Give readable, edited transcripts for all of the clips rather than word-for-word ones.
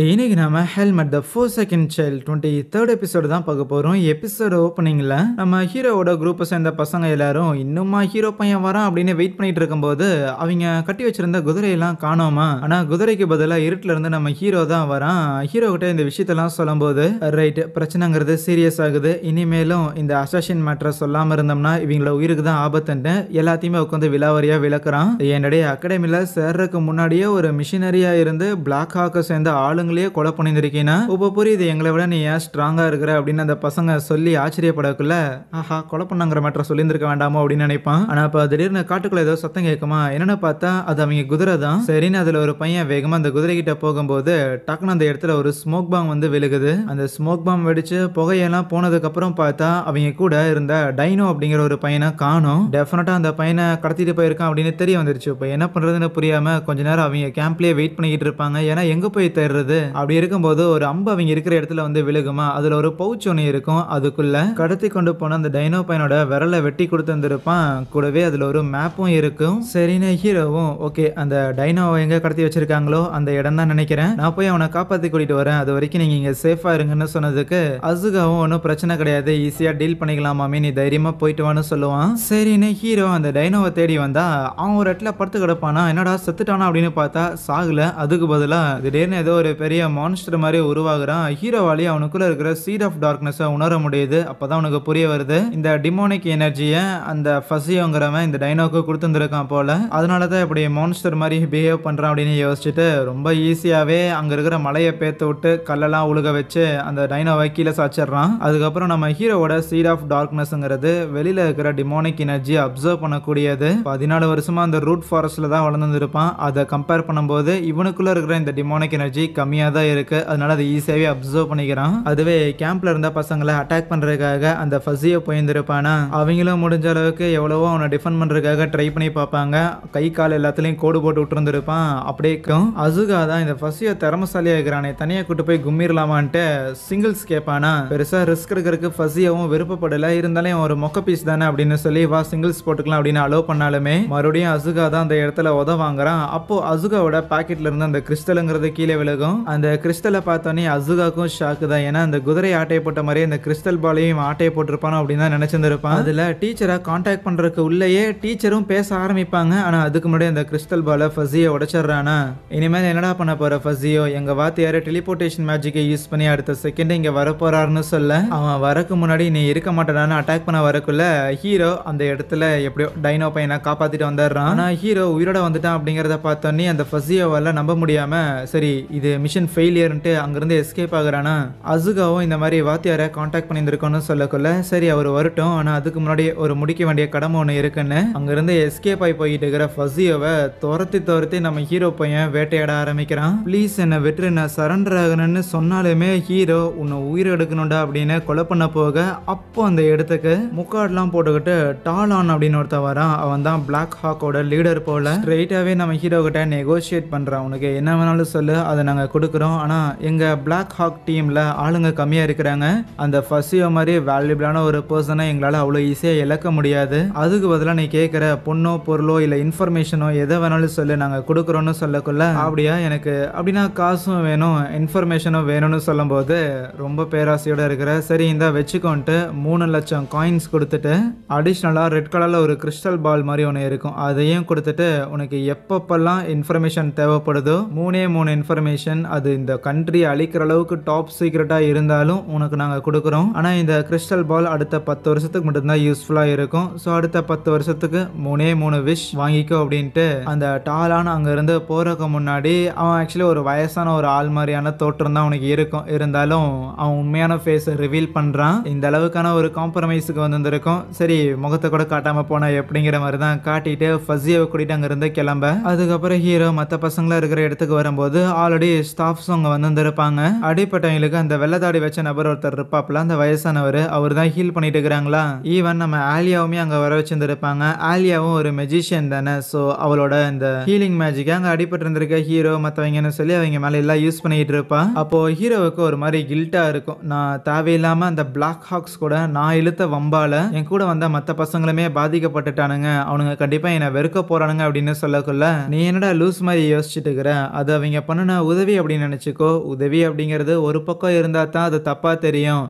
இன்னைக்கு நாம ஹெல்மெட் த 4 child 23rd episode தான் பார்க்க போறோம். எபிசோடு ஓப்பனிங்ல நம்ம ஹீரோவோட குரூப்பை சேர்ந்த பசங்க எல்லாரும் இன்னுமா ஹீரோ பையன் வரான் அப்படின்னு வெயிட் பண்ணிட்டு இருக்கும்போது அவங்க கட்டி வச்சிருந்த குதிரையெல்லாம் காணோமா. ஆனா குதிரைக்கு பதிலா இருட்டுல இருந்து நம்ம ஹீரோ தான் வரான். ஹீரோ கிட்ட இந்த விஷயத்தெல்லாம் சொல்லும் போது ரைட் பிரச்சனைங்கிறது சீரியஸ் ஆகுது. இனிமேலும் இந்த அசாசின் மேட்டரை சொல்லாம இருந்தோம்னா இவங்களோட உயிருக்கு தான் ஆபத்துன்னு எல்லாத்தையுமே உட்காந்து விலாவரியா விளக்குறான். என்னுடைய அகாடமில சேர்றதுக்கு முன்னாடியே ஒரு மிஷினரியா இருந்து பிளாக் ஹாக்கை சேர்ந்த ஆளுங்களையே கொலை பண்ணியிருக்கீங்கன்னா இப்ப புரியுது எங்களை விட நீ ஏன் ஸ்ட்ராங்கா இருக்கிற அப்படின்னு அந்த பசங்க சொல்லி ஆச்சரியப்படக்குள்ள ஆஹா கொலை பண்ணாங்கிற மேட்டரை சொல்லியிருந்திருக்க வேண்டாமோ அப்படின்னு நினைப்பான். ஆனா இப்ப திடீர்னு காட்டுக்குள்ள ஏதோ சத்தம் கேட்குமா. என்னன்னு பார்த்தா அது அவங்க குதிரை தான். சரின்னு அதுல ஒரு பையன் வேகமா அந்த குதிரை கிட்ட போகும்போது டக்குன்னு அந்த இடத்துல ஒரு ஸ்மோக் பாம் வந்து விழுகுது. அந்த ஸ்மோக் பாம் வெடிச்சு புகையெல்லாம் போனதுக்கு அப்புறம் பார்த்தா அவங்க கூட இருந்த டைனோ அப்படிங்கிற ஒரு பையனை காணோம். டெஃபினட்டா அந்த பையனை கடத்திட்டு போயிருக்கான் அப்படின்னு தெரிய வந்துருச்சு. இப்ப என்ன பண்றதுன்னு புரியாம கொஞ்ச நேரம் அவங்க கேம்ப்லயே வெயிட் பண்ணிக்கிட்டு இருப்பாங்க. ஏன்னா எங்க போய் தேடுறது. அப்படி இருக்கும்போது ஒரு அம்பு அவங்க இருக்கிற இடத்துல வந்து விழுகுமா. அதுல ஒரு பவுச் ஒன்று இருக்கும். அதுக்குள்ள கடத்தி கொண்டு போன அந்த டைனோ பையனோட விரலை வெட்டி கொடுத்துருப்பான். கூடவே அதுல ஒரு மேப்பும் இருக்கும். சரின்னு ஹீரோவும் ஓகே அந்த டைனோவை எங்க கடத்தி வச்சிருக்காங்களோ அந்த இடம் தான் நினைக்கிறேன், நான் போய் அவனை காப்பாத்தி கூட்டிட்டு வரேன், அது வரைக்கும் நீங்க இங்க சேஃபா இருங்கன்னு சொன்னதுக்கு அசுகாவும் ஒன்றும் பிரச்சனை கிடையாது, ஈஸியா டீல் பண்ணிக்கலாமாமே, நீ தைரியமா போயிட்டு வான்னு சொல்லுவான். சரின்னு ஹீரோ அந்த டைனோவை தேடி வந்தா அவன் ஒரு இடத்துல படுத்து கிடப்பானா. என்னடா செத்துட்டானா அப்படின்னு பார்த்தா சாகல. அதுக்கு பதிலா திடீர்னு ஏதோ ஒரு பெரிய மான்ஸ்டர் மாதிரி உருவாகுறான். ஹீரோவாலி அவனுக்குள்ள இருக்கிற சீட் ஆஃப் டார்க்னஸ் உணர முடியுது. அப்பதான் அவனுக்கு புரிய வருது இந்த டிமோனிக் எனர்ஜியை அந்த ஃபசியோங்கிறவன் இந்த டைனோக்கு கொடுத்துருக்கான் போல. அதனாலதான் இப்படி மான்ஸ்டர் மாதிரி பிஹேவ் பண்றான் அப்படின்னு யோசிச்சுட்டு ரொம்ப ஈஸியாவே அங்க இருக்கிற மலையை பேத்து விட்டு கல்லெல்லாம் உழுக வச்சு அந்த டைனோவை கீழே சாச்சிடுறான். அதுக்கப்புறம் நம்ம ஹீரோவோட சீட் ஆஃப் டார்க்னஸ்ங்கிறது வெளியில இருக்கிற டிமோனிக் எனர்ஜி அப்சர்வ் பண்ணக்கூடியது. 14 வருஷமா அந்த ரூட் ஃபாரஸ்ட்ல தான் வளர்ந்துருப்பான். அதை கம்பேர் பண்ணும்போது இவனுக்குள்ள இருக்கிற இந்த டிமோனிக் எனர்ஜி கம்மியா தான் இருக்கு. அதனால அதை ஈஸியாவே அப்சர்வ் பண்ணிக்கிறான். அதுவே கேம்ப்ல இருந்த பசங்களை அட்டாக் பண்றதுக்காக அந்த ஃபசியோ போயிருந்திருப்பானா அவங்களும் முடிஞ்ச அளவுக்கு எவ்வளவோ அவனை டிஃபெண்ட் பண்றதுக்காக ட்ரை பண்ணி பார்ப்பாங்க. கை கால் எல்லாத்துலயும் கோடு போட்டு விட்டுருந்துருப்பான். அப்படியே அசுகா தான் இந்த ஃபசியோ திறமசாலியா இருக்கிறானே தனியா கூட்டு போய் கும்மிரலாமான்ட்டு சிங்கிள்ஸ் கேட்பானா. பெருசா ரிஸ்க் எடுக்கிறதுக்கு ஃபசியோவும் விருப்பப்படல. இருந்தாலும் ஒரு மொக்க பீஸ் தானே அப்படின்னு சொல்லி வா சிங்கிள்ஸ் போட்டுக்கலாம் அப்படின்னு அலோவ் பண்ணாலுமே மறுபடியும் அசுகா தான் அந்த இடத்துல உதவாங்கிறான். அப்போ அசுகாவோட பாக்கெட்ல இருந்து அந்த கிறிஸ்டலுங்கிறது கீழே விழுகும். அந்த கிறிஸ்டலை பார்த்தோன்னே அசுகாக்கும் ஷாக்கு தான். ஏன்னா அந்த குதிரை ஆட்டையை போட்ட மாதிரியே அந்த கிறிஸ்டல் பாலையும் ஆட்டையை போட்டிருப்பானோ அப்படின்னு தான் நினைச்சிருப்பான். அதுல டீச்சரை கான்டாக்ட் பண்றதுக்கு உள்ளேயே டீச்சரும் பேச ஆரம்பிப்பாங்க. ஆனா அதுக்கு முன்னாடி அந்த கிறிஸ்டல் பாலை ஃபசியோ உடைச்சிடுறானா. இனிமேல் என்னடா பண்ண போற ஃபசியோ, எங்க வாத்தியார டெலிபோர்டேஷன் மேஜிக்கை யூஸ் பண்ணி அடுத்த செகண்ட் இங்க வரப்போறாருன்னு சொல்ல அவன் வரக்கு முன்னாடி நீ இருக்க மாட்டான்னு அட்டாக் பண்ண வரக்குள்ள ஹீரோ அந்த இடத்துல எப்படியோ டைனோ பையனை காப்பாத்திட்டு வந்துடுறான். ஆனா ஹீரோ உயிரோட வந்துட்டான் அப்படிங்கறத பார்த்தோன்னே அந்த ஃபசியோவால நம்ப முடியாம சரி இது மிஷன் ஃபெயிலியர்ன்ட்டு அங்கிருந்து எஸ்கேப் ஆகுறானா. அசுகாவும் இந்த மாதிரி வாத்தியாரை கான்டாக்ட் பண்ணியிருக்கோன்னு சொல்லக்குள்ள சரி அவர் வரட்டும், ஆனா அதுக்கு முன்னாடி ஒரு முடிக்க வேண்டிய கடமை ஒன்று இருக்குன்னு அங்கிருந்து எஸ்கேப் ஆகி போயிட்டு இருக்கிற ஃபசியோவை துரத்தி நம்ம ஹீரோ பையன் வேட்டையாட ஆரம்பிக்கிறான். ப்ளீஸ் என்ன வெற்று, நான் சரண்டர் ஆகணும்னு சொன்னாலுமே ஹீரோ உன்னை உயிர் எடுக்கணும்டா அப்படின்னு கொலை பண்ண போக அப்போ அந்த இடத்துக்கு முக்காட்லாம் போட்டுக்கிட்டு டாலான் அப்படின்னு ஒருத்த வரான். அவன் தான் பிளாக் ஹாக்கோட லீடர் போல. ஸ்ட்ரெயிட்டாவே நம்ம ஹீரோ கிட்ட நெகோசியேட் பண்றான். உனக்கு என்ன வேணாலும் சொல்லு, அதை நாங்க கொடுக்குறோம். ஆனா எங்க பிளாக் ஹாக் டீம்ல ஆளுங்க கம்மியா இருக்கிறாங்க. அந்த ஃபசியோ மாதிரி வேல்யூபிளான ஒரு பர்சனை எங்களால அவ்வளவு ஈஸியா இழக்க முடியாது. அதுக்கு பதிலாக நீ கேட்கிற பொண்ணோ பொருளோ இல்ல இன்ஃபர்மேஷனோ எதை வேணாலும் சொல்லு, நாங்க கொடுக்குறோம்னு சொல்லக்குள்ள அப்படியா எனக்கு அப்படின்னா காசும் வேணும் இன்ஃபர்மேஷனும் வேணும்னு சொல்லும் போது ரொம்ப பேராசையோட இருக்கிற சரி இந்த வச்சுக்கோன்ட்டு 3 லட்சம் காயின்ஸ் கொடுத்துட்டு அடிஷ்னலா ரெட் கலர்ல ஒரு கிறிஸ்டல் பால் மாதிரி ஒன்று இருக்கும் அதையும் கொடுத்துட்டு உனக்கு எப்பப்பெல்லாம் இன்ஃபர்மேஷன் தேவைப்படுதோ 3 இன்ஃபர்மேஷன் அது இந்த கண்ட்ரி அழிக்கிற அளவுக்கு டாப் சீக்ரெட்டா இருந்தாலும் உனக்கு நாங்க கொடுக்குறோம். ஆனா இந்த கிறிஸ்டல் பால் அடுத்த 10 வருஷத்துக்கு மட்டும்தான் யூஸ்ஃபுல்லா இருக்கும். ஸோ அடுத்த 10 வருஷத்துக்கு 3 விஷ் வாங்கிக்கோ அப்படின்ட்டு அந்த டாலான அங்க இருந்து போறதுக்கு முன்னாடி அவன் ஆக்சுவலி ஒரு வயசான ஒரு ஆள் மாதிரியான தோற்றம் தான் அவனுக்கு இருக்கும். இருந்தாலும் அவன் உண்மையான ஃபேஸை ரிவீல் பண்றான். இந்த அளவுக்கான ஒரு காம்ப்ரமைஸுக்கு வந்திருக்கும். சரி முகத்தை கூட காட்டாம போனா எப்படிங்கிற மாதிரி தான் காட்டிட்டு ஃபசியோவை கூட்டிட்டு அங்க இருந்து கிளம்ப. அதுக்கப்புறம் ஹீரோ மற்ற பசங்களா இருக்கிற இடத்துக்கு வரும்போது ஆல்ரெடி ஸ்டாஃப்ஸ் அவங்க வந்திருப்பாங்க. அடிப்பட்டவங்களுக்கு அந்த வெள்ளத்தாடி வச்ச நபர் ஒருத்தர் இருப்பாப்ல, அந்த வயசானவர், அவர் தான் ஹீல் பண்ணிட்டு இருக்கிறாங்களா. ஈவன் நம்ம ஆலியாவுமே அங்க வர வச்சிருந்திருப்பாங்க. ஆலியாவும் ஒரு மெஜிஷியன் தானே. ஸோ அவளோட இந்த ஹீலிங் மேஜிக் அங்க அடிபட்டு இருந்திருக்க ஹீரோ மற்றவங்கன்னு சொல்லி அவங்க மேல எல்லாம் யூஸ் பண்ணிட்டு இருப்பா. அப்போ ஹீரோவுக்கு ஒரு மாதிரி கில்ட்டா இருக்கும். நான் தேவையில்லாம அந்த பிளாக் ஹாக்ஸ் கூட நான் இழுத்த வம்பால என் கூட வந்த மற்ற பசங்களுமே பாதிக்கப்பட்டுட்டானுங்க, அவனுங்க கண்டிப்பா என்னை வெறுக்க போறானுங்க அப்படின்னு சொல்லக்குள்ள நீ என்னடா லூஸ் மாதிரி யோசிச்சுட்டு இருக்கிற, அது அவங்க பண்ணுன உதவி அப்படின்னு நினைச்சுக்கோ. உதவி அப்படிங்கிறது ஒரு பக்கம் இருந்தா தான் அது தப்பா தெரியும்.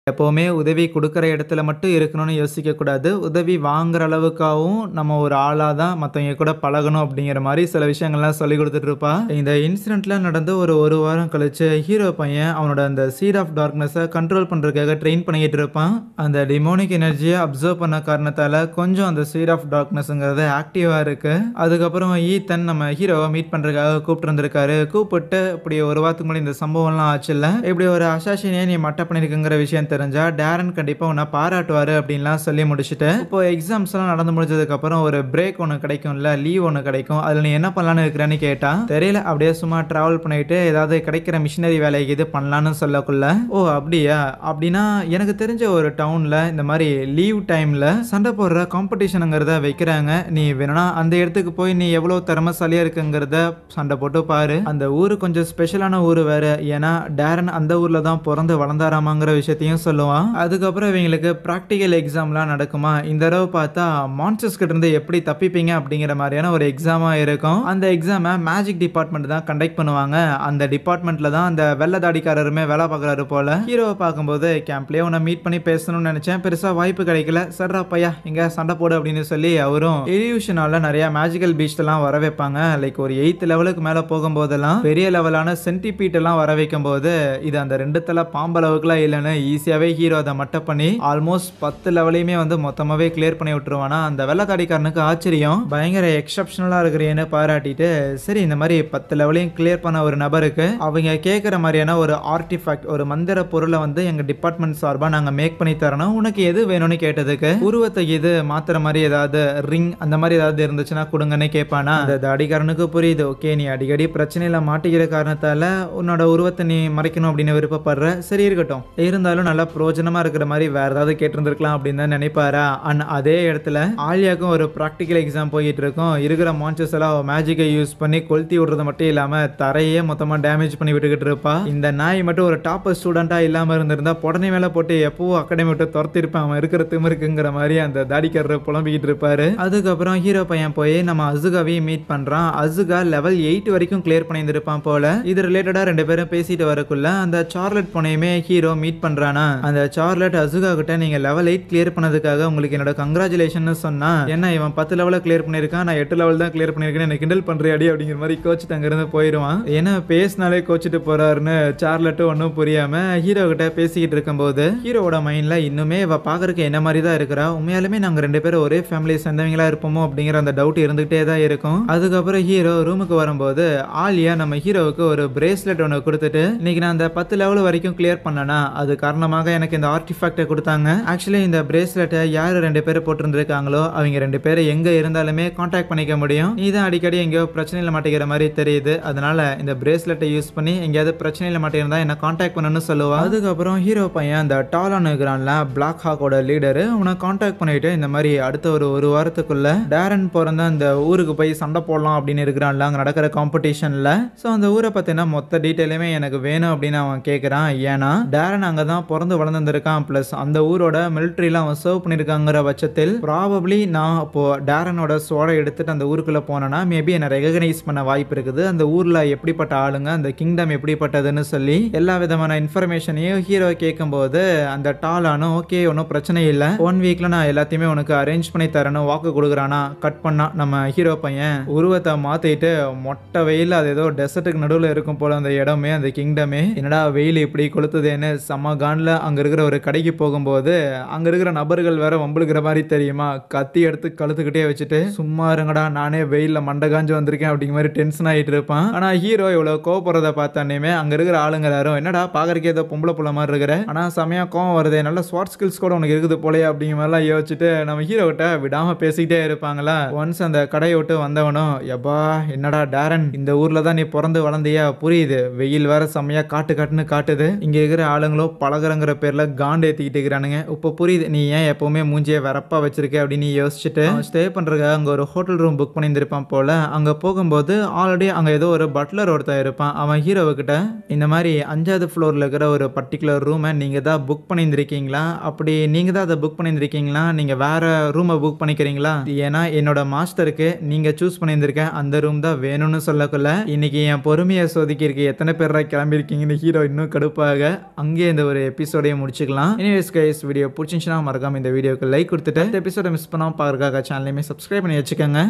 எப்பவுமே உதவி குடுக்குற இடத்துல மட்டும் இருக்கணும்னு யோசிக்கக்கூடாது. உதவி வாங்குற அளவுக்காவும் நம்ம ஒரு ஆளா தான் மத்தவங்க கூட பழகணும் அப்படிங்கிற மாரி சில விஷயங்கள்லாம் சொல்லிக் குடுத்துட்டு இருப்பா. இந்த இன்சிடென்ட்லாம் நடந்து ஒரு வாரம் கழிச்சு ஹீரோ பையன் அவனோட அந்த சீட் ஆஃப் டார்க்னஸ கண்ட்ரோல் பண்றதுக்காக ட்ரெயின் பண்ணிக்கிட்டு இருப்பான். அந்த டிமோனிக் எனர்ஜிய அப்சர்வ் பண்ண காரணத்தால கொஞ்சம் அந்த சீட் ஆஃப் டார்க்னஸ்ங்கிறது ஆக்டிவா இருக்கு. அதுக்கப்புறம் ஈத்தன் நம்ம ஹீரோவ மீட் பண்றதுக்காக கூப்பிட்டு வந்திருக்காரு. கூப்பிட்டு இப்படி ஒரு வாரத்துக்கு முன்னாடி இந்த சம்பவம்லாம் ஆச்சுல்ல. இப்படி ஒரு அசாசினே நீ மட்டை பண்ணியிருக்குங்கிற விஷயம் தெரிஞ்சா டாரன் கண்டிப்பா உன்னை பாராட்டுவாரு அப்படின்லாம் சொல்லி முடிச்சுட்டு இப்போ எக்ஸாம்ஸ் எல்லாம் நடந்து முடிஞ்சதுக்கு அப்புறம் ஒரு பிரேக் ஒன்று கிடைக்கும்ல, லீவ் ஒன்று கிடைக்கும். அதுல நீ என்ன பண்ணலான்னு இருக்கிறேன்னு கேட்டா தெரியல, அப்படியே சும்மா டிராவல் பண்ணிட்டு ஏதாவது கிடைக்கிற மிஷினரி வேலைக்கு இது பண்ணலான்னு சொல்லக்குள்ள ஓ அப்படியா, அப்படின்னா எனக்கு தெரிஞ்ச ஒரு டவுன்ல இந்த மாதிரி லீவ் டைம்ல சண்டை போடுற காம்படிஷனுங்கிறத வைக்கிறாங்க. நீ வேணும்னா அந்த இடத்துக்கு போய் நீ எவ்வளவு திறமைசாலியா இருக்குங்கிறத சண்டை போட்டு பாரு. அந்த ஊரு கொஞ்சம் ஸ்பெஷலான ஊரு வேற, ஏன்னா டாரன் அந்த ஊர்ல தான் பிறந்து வளர்ந்தாராமாங்கிற விஷயத்தையும் சொல்லுவான். அதுக்கப்புறம் இவங்களுக்கு பிராக்டிகல் எக்ஸாம்லாம் நடக்குமா. இந்த தடவை பார்த்தா மான்ஸ்டர்ஸ் கிட்ட இருந்து எப்படி தப்பிப்பீங்க அப்படிங்கிற மாதிரியான ஒரு எக்ஸாமா இருக்கும். அந்த எக்ஸாமை மேஜிக் டிபார்ட்மெண்ட் தான் கண்டக்ட் பண்ணுவாங்க. அந்த டிபார்ட்மெண்ட்ல தான் அந்த வெள்ளதாடிக்காரருமே வேலை பார்க்குறாரு போல. ஹீரோவை பார்க்கும்போது கேம்ப்லேயே உன்னை மீட் பண்ணி பேசணும்னு நினைச்சேன், பெருசா வாய்ப்பு கிடைக்கல, சர்ரா பையா இங்க சண்டை போடு அப்படின்னு சொல்லி அவரும் இல்யூஷனால நிறைய மேஜிக்கல் பீச்லாம் வர வைப்பாங்க. லைக் ஒரு 8th லெவலுக்கு மேல போகும்போதெல்லாம் பெரிய லெவலான சென்டிபீட் எல்லாம் வர வைக்கும் போது இது அந்த 2 தலை பாம்பளவுக்குலாம் இல்லைன்னு ஈஸியாவே ஹீரோ அதை மட்டப் பண்ணி ஆல்மோஸ்ட் 10 லெவலையுமே வந்து மொத்தமாவே கிளியர் பண்ணி விட்டுருவானா. அந்த வெள்ளத்தாடிக்காரனுக்கு ஆச்சரியம், பயங்கர எக்ஸப்ஷனலா இருக்கிறேன்னு பாராட்டிட்டு சரி இந்த மாதிரி 10 லெவலையும் கிளியர் பண்ண ஒரு நபருக்கு அவங்க கேட்குற மாதிரியான ஒரு ஆர்டிஃபேக்ட், ஒரு மந்திர பொருளை வந்து எங்க டிபார்ட்மெண்ட் சார்பா நாங்க மேக் பண்ணி தரணும், உனக்கு எது வேணும்னு கேட்டதுக்கு உருவத்தை இது மாத்துற மாதிரி ஏதாவது ரிங் அந்த மாதிரி ஏதாவது இருந்துச்சுன்னா கொடுங்கன்னு கேட்பானா. அந்த தாடிக்காரனுக்கு புரியுது, ஓகே நீ அடிக்கடி பிரச்சனையில மாட்டிக்கிற காரணத்தால உன்னோட உருவத்தை நீ மறைக்கணும் அப்படின்னு விருப்பப்படுற, சரி இருக்கட்டும், இருந்தாலும் நல்லா பிரோஜனமா இருக்கிற மாதிரி வேற ஏதாவது கேட்டிருந்திருக்கலாம் அப்படின்னு தான் நினைப்பாரா. அண்ட் அதே இடத்துல ஆலியாக்கும் ஒரு ப்ராக்டிக்கல் எக்ஸாம் போயிட்டு இருக்கும். இருக்கிற மான்ஸ்டர்ஸ் எல்லாம் மேஜிக்கை யூஸ் பண்ணி கொளுத்தி விடுறது மட்டும் இல்லாம தரையே மொத்தமா டேமேஜ் பண்ணி விட்டுக்கிட்டு இருப்பா. இந்த நாய் மட்டும் ஒரு டாப்பர் ஸ்டூடெண்டா இல்லாம இருந்திருந்தா உடனே மேல போட்டு எப்பவும் அகாடமி விட்டு துரத்திருப்பான், அவன் இருக்கிற திமிருக்குங்கிற மாதிரி அந்த தாடிக்காரர் புலம்பிக்கிட்டு இருப்பாரு. அதுக்கப்புறம் ஹீரோ பையன் போய் நம்ம அசுகாவையும் மீட் பண்றான். அசுகா லெவல் 8 வரைக்கும் கிளியர் பண்ணியிருந்திருப்பான் போல. இது ரிலேட்டடா 2 பேரும் பேசிட்டு வரக்குள்ள அந்த சார்லட் பொண்ணையுமே ஹீரோ மீட் பண்றானா. அந்த சார்லட் அசுகா கிட்ட நீங்க லெவல் 8 கிளியர் பண்ணதுக்காக உங்களுக்கு என்னோட கங்க்ராச்சுலேஷன் சொன்னா, என்ன இவன் 10 லெவல கிளியர் பண்ணிருக்கான், நான் 8 லெவல் தான் கிளியர் பண்ணிருக்கேன், எனக்கு கிண்டல் பண்றியாடி அப்படிங்கிற மாதிரி கோச்சிட்டு அங்கிருந்து போயிடுவான். ஏன்னா பேசினாலே கோச்சிட்டு போறாருன்னு சார்லட் ஒன்னும் புரியாம ஹீரோ கிட்ட பேசிக்கிட்டு இருக்கும்போது ஹீரோவோட மைண்ட்ல இன்னுமே இவ பாக்குறதுக்கு என்ன மாதிரி தான் இருக்கிறா, உண்மையாலுமே நாங்க 2 பேரும் ஒரே ஃபேமிலி சேர்ந்தவங்களா இருப்போமோ அப்படிங்கிற அந்த டவுட் இருந்துகிட்டே தான் இருக்கும். அதுக்கப்புறம் ஹீரோ ரூமுக்கு வரும்போது ஆலியா நம்ம ஹீரோவுக்கு ஒரு பிரேஸ்லெட் ஒன்று கொடுத்துட்டு இன்னைக்கு நான் அந்த 10 லெவல் வரைக்கும் கிளியர் பண்ணனா அது காரணமாக எனக்கு இந்த ஆர்டிஃபேக்டை கொடுத்தாங்க. ஆக்சுவலி இந்த பிரேஸ்லெட்டை யார் 2 பேர் போட்டிருந்திருக்காங்களோ அவங்க 2 பேரும் எங்க இருந்தாலுமே கான்டாக்ட் பண்ணிக்க முடியும். நீ தான் அடிக்கடி எங்கேயோ பிரச்சனையில மாட்டேங்கிற மாதிரி தெரியுது, அதனால இந்த பிரேஸ்லெட்டை யூஸ் பண்ணி எங்கேயாவது பிரச்சனையில மாட்டேஇருந்தா என்ன கான்டாக்ட் பண்ணணும்னு சொல்லுவா. அதுக்கப்புறம் ஹீரோ பையன் அந்த டாலான் இருக்கிறான்ல பிளாக் ஹாக்கோட லீடரு, உன்னை கான்டாக்ட் பண்ணிட்டு இந்த மாதிரி அடுத்த ஒரு வாரத்துக்குள்ள டாரன் பிறந்த அந்த ஊருக்கு போய் சண்டை போடலாம் அப்படின்னு இருக்கிறான்ல அங்க நடக்கிற காம்படிஷன்ல. ஸோ அந்த ஊரை பத்தின மொத்த டீட்டெயிலுமே எனக்கு வேணும் அப்படின்னு அவன் கேட்கிறான். ஏன்னா டாரன் அங்கதான் பிறந்து வளர்ந்துருக்கான், பிளஸ் அந்த ஊரோட மிலிட்டரியில அவன் சர்வ் பண்ணிருக்காங்கிற பட்சத்தில் ப்ராபப்ளி நான் இப்போ டாரனோட சோடை எடுத்துட்டு அந்த ஊருக்குள்ள போனேன்னா மேபி என்னை ரெகனைஸ் பண்ண வாய்ப்பு இருக்குது, அந்த ஊர்ல எப்படிப்பட்ட ஆளுங்க, அந்த கிங்டம் எப்படிப்பட்டதுன்னு சொல்லி எல்லா விதமான இன்ஃபர்மேஷனையும் ஹீரோ கேட்கும்போது அந்த டாலானும் ஓகே ஒன்றும் பிரச்சனை இல்லை, 1 வீக்ல நான் எல்லாத்தையுமே உனக்கு அரேஞ்ச் பண்ணி தரேன்னு வாக்கு கொடுக்குறானா. கட் பண்ணா நம்ம ஹீரோ பையன் உருவத்தை மாத்திட்டு மொட்டை வெயில் அது ஏதோ டெசர்ட்டுக்கு நடுவில் இருக்கும் போல அந்த இடமே அந்த கிங்டமே, என்னடா வெயில் இப்படி கொளுத்துதேன்னு செம்ம கான்ல அங்க இருக்கிற ஒரு கடைக்கு போகும்போது அங்க இருக்கிற நபர்கள் வேற வம்புழுக்கிற மாதிரி தெரியுமா, கத்தி எடுத்து கழுத்துக்கிட்டே வச்சுட்டு சும்மா இருங்கடா நானே வெயில்ல மண்டை காஞ்சு வந்திருக்கேன் அப்படிங்கிற மாதிரி டென்ஷன் ஆகிட்டு இருப்பான். ஆனா ஹீரோ இவ்வளவு கோவப்படுறத பார்த்தானே அங்க இருக்கிற ஆளுங்க யாரும் என்னடா பாக்குறதுக்கு ஏதோ பொம்பளை புள்ள மாதிரி இருக்கிற, ஆனா செமையா கோவம் வருது, நல்ல ஸ்வாட் ஸ்கில்ஸ் கூட உனக்கு இருக்குது போலயே அப்படிங்கிற மாதிரிலாம் யோசிச்சுட்டு நம்ம ஹீரோ கிட்ட விடாம பேசிக்கிட்டே இருப்பாங்களா. ஒன்ஸ் அந்த கடையை விட்டு வந்தவனும் எப்பா என்னடா டாரன் இந்த ஊர்ல தான் நீ பிறந்து வளர்ந்தியா, புரியுது வெயில் வேற செம்மையா காட்டுன்னு காட்டுது, இங்க இருக்கிற ஆளுங்களோ பழகுறங்கிற வேணுங்கிற பேரில் காண்டு ஏற்றிக்கிட்டு இருக்கிறானுங்க. இப்போ புரியுது நீ ஏன் எப்போவுமே மூஞ்சியை வரப்பா வச்சிருக்க அப்படின்னு யோசிச்சுட்டு ஸ்டே பண்ணுறதுக்காக அங்கே ஒரு ஹோட்டல் ரூம் புக் பண்ணியிருந்திருப்பான் போல். அங்கே போகும்போது ஆல்ரெடி அங்கே ஏதோ ஒரு பட்லர் ஒருத்தன் இருப்பான். அவன் ஹீரோவுக்கிட்ட இந்த மாதிரி 5வது ஃப்ளோரில் இருக்கிற ஒரு பர்டிகுலர் ரூமை நீங்கள் தான் புக் பண்ணியிருந்திருக்கீங்களா, அப்படி நீங்கள் தான் அதை புக் பண்ணியிருந்திருக்கீங்களா, நீங்கள் வேறு ரூமை புக் பண்ணிக்கிறீங்களா, ஏன்னா என்னோட மாஸ்டருக்கு நீங்கள் சூஸ் பண்ணியிருந்திருக்க அந்த ரூம் தான் வேணும்னு சொல்லக்குள்ள இன்னைக்கு என் பொறுமையை சோதிக்கிறதுக்கு எத்தனை பேராக கிளம்பியிருக்கீங்கன்னு ஹீரோ இன்னும் கடுப்பாக அங்கேயே இந்த ஒரு எபிசோடையை முடிச்சுக்கலாம். எனிவேஸ் கைஸ், வீடியோ பிடிச்சிருந்துச்சுன்னா மறக்காம இந்த வீடியோக்கு லைக் கொடுத்துட்டு இந்த எபிசோடை மிஸ் பண்ணாமல் பார்க்கறதுக்காக சேனலையுமே சப்ஸ்கிரைப் பண்ணி வச்சுக்கோங்க.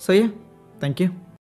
So thank you.